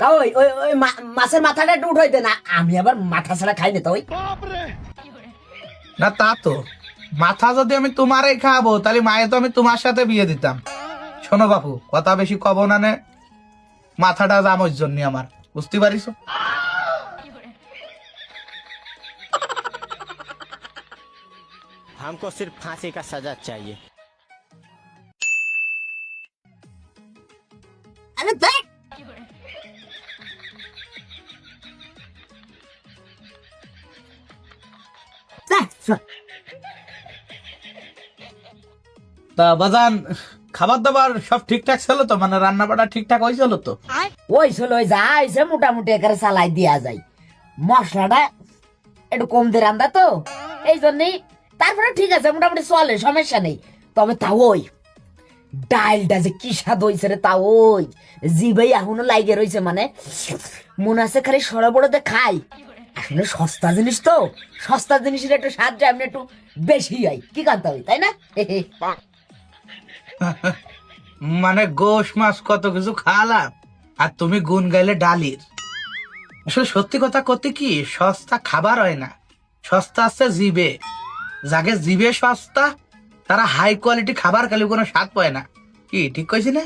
তা ওই ওই ওই মাছের মাথাটা একটু উঠাই দে না, আমি আবার মাথা ছাড়া খাই না তো ওই। না তা তো, মাথা যদি আমি তোমারই খাবো তাহলে মায়ে তো আমি তোমার সাথে বিয়ে দিতাম। শোনো বাপু, কথা বেশি কব না নে, মাথাটা জামোর জন্য আমার, বুঝতে পারিস? हमको सिर्फ फांसी का सजा चाहिए। আরে দেখ তা বাজান, খাবার দাবার সব ঠিকঠাক ছিল তো? মানে রান্না বাড়া ঠিকঠাক হয়েছিল তো? ওই ছিল ওই যা হয়েছে মোটামুটি এখানে চালাই দেওয়া যায়, মশলাটা একটু কম দিয়ে রান্দা তো এই জন্যই। তারপরে ঠিক আছে, মোটামুটি চলে, সমস্যা নেই। তবে তা ওই ডালটা যে কি স্বাদ হয়েছে রে, তা ওই জিভেই এখনো লাইগে রয়েছে, মানে মনে আছে খালি সরা বড়তে খাই। আসলে সস্তা জিনিস তো, সস্তা জিনিসের একটু স্বাদটা এমনি একটু বেশি হয়, কি কান্তা হয় তাই না? মানে গোশ মাছ কত কিছু খাওয়ালাম আর তুমি গুন গাইলে ডালির। আসলে সত্যি কথা করতে কি, সস্তা খাবার হয় না, সস্তা আছে জিবে। যাকে জিবে সস্তা তারা হাই কোয়ালিটি খাবার খালি কোনো স্বাদ পায় না। কি ঠিক কইছি না?